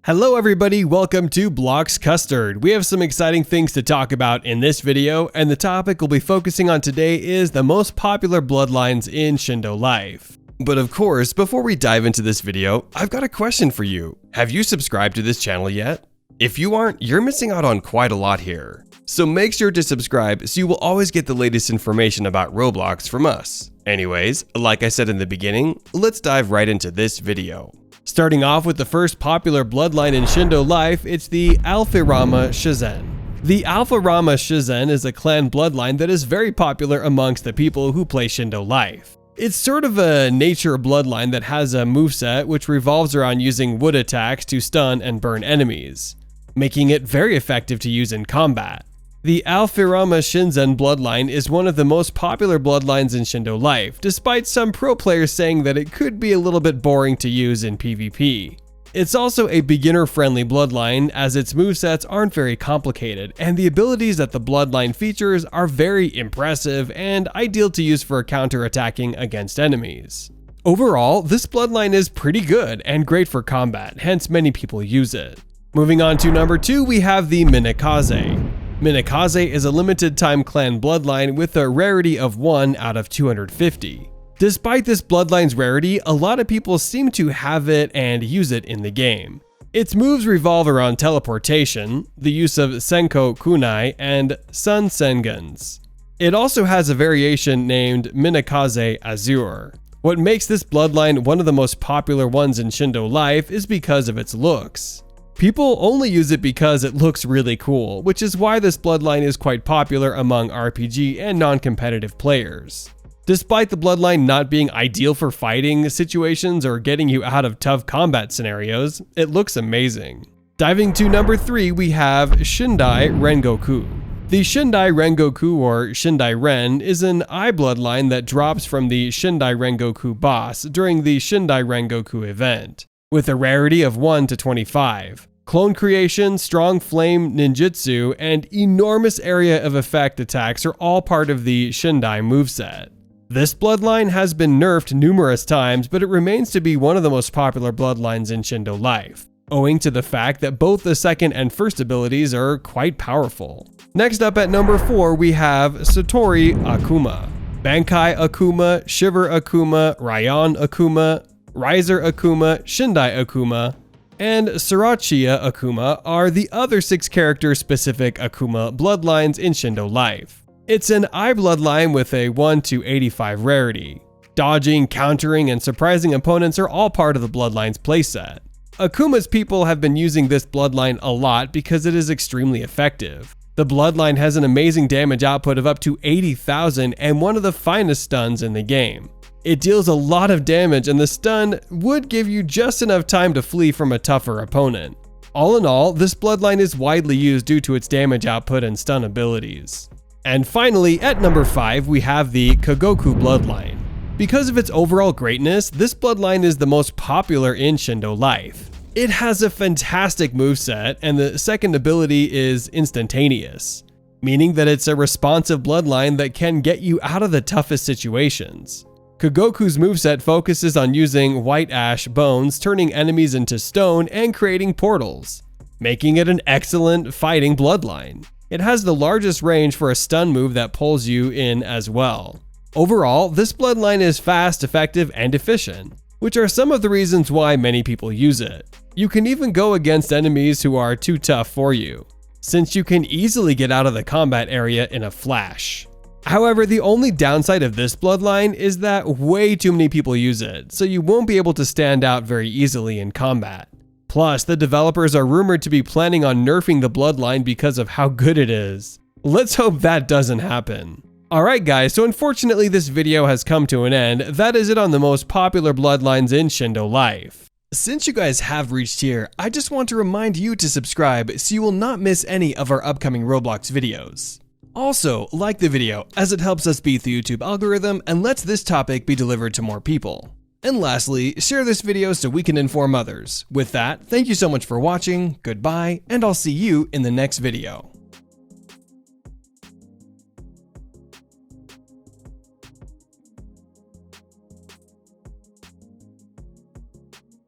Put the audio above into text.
Hello everybody, welcome to Blox Custard. We have some exciting things to talk about in this video, and the topic we'll be focusing on today is the most popular bloodlines in Shindo life. But of course, before we dive into this video, I've got a question for you. Have you subscribed to this channel yet? If you aren't, you're missing out on quite a lot here. So make sure to subscribe so you will always get the latest information about Roblox from us. Anyways, like I said in the beginning, let's dive right into this video. Starting off with the first popular bloodline in Shindo life, it's the Alpharama Shazen. The Alpharama Shazen is a clan bloodline that is very popular amongst the people who play Shindo life. It's sort of a nature bloodline that has a moveset which revolves around using wood attacks to stun and burn enemies, making it very effective to use in combat. The Alpharama Shazen bloodline is one of the most popular bloodlines in Shindo life, despite some pro players saying that it could be a little bit boring to use in PvP. It's also a beginner-friendly bloodline, as its movesets aren't very complicated, and the abilities that the bloodline features are very impressive and ideal to use for counter-attacking against enemies. Overall, this bloodline is pretty good and great for combat, hence many people use it. Moving on to number 2, we have the Minikaze. Minikaze is a limited time clan bloodline with a rarity of 1 out of 250. Despite this bloodline's rarity, a lot of people seem to have it and use it in the game. Its moves revolve around teleportation, the use of Senko Kunai, and Sun Senguns. It also has a variation named Minikaze Azure. What makes this bloodline one of the most popular ones in Shindo life is because of its looks. People only use it because it looks really cool, which is why this bloodline is quite popular among RPG and non-competitive players. Despite the bloodline not being ideal for fighting situations or getting you out of tough combat scenarios, it looks amazing. Diving to number 3, we have Shindai Ren. The Shindai Ren or Shindai Ren is an eye bloodline that drops from the Shindai Ren boss during the Shindai Ren event, with a rarity of 1 to 25. Clone creation, strong flame ninjutsu, and enormous area of effect attacks are all part of the Shindai moveset. This bloodline has been nerfed numerous times, but it remains to be one of the most popular bloodlines in Shindo life, owing to the fact that both the second and first abilities are quite powerful. Next up at number 4, we have Satori Akuma. Bankai Akuma, Shiver Akuma, Ryan Akuma, Riser Akuma, Shindai Akuma, and Sriracha Akuma are the other 6 character-specific Akuma bloodlines in Shindo life. It's an eye bloodline with a 1 to 85 rarity. Dodging, countering, and surprising opponents are all part of the bloodline's playset. Akuma's people have been using this bloodline a lot because it is extremely effective. The bloodline has an amazing damage output of up to 80,000 and one of the finest stuns in the game. It deals a lot of damage, and the stun would give you just enough time to flee from a tougher opponent. All in all, this bloodline is widely used due to its damage output and stun abilities. And finally, at number 5, we have the Kugoku bloodline. Because of its overall greatness, this bloodline is the most popular in Shindo life. It has a fantastic moveset, and the second ability is instantaneous, meaning that it's a responsive bloodline that can get you out of the toughest situations. Kugoku's moveset focuses on using white ash bones, turning enemies into stone, and creating portals, making it an excellent fighting bloodline. It has the largest range for a stun move that pulls you in as well. Overall, this bloodline is fast, effective, and efficient, which are some of the reasons why many people use it. You can even go against enemies who are too tough for you, since you can easily get out of the combat area in a flash. However, the only downside of this bloodline is that way too many people use it, so you won't be able to stand out very easily in combat. Plus, the developers are rumored to be planning on nerfing the bloodline because of how good it is. Let's hope that doesn't happen. Alright guys, so unfortunately this video has come to an end. That is it on the most popular bloodlines in Shindo life. Since you guys have reached here, I just want to remind you to subscribe so you will not miss any of our upcoming Roblox videos. Also, like the video, as it helps us beat the YouTube algorithm and lets this topic be delivered to more people. And lastly, share this video so we can inform others. With that, thank you so much for watching, goodbye, and I'll see you in the next video.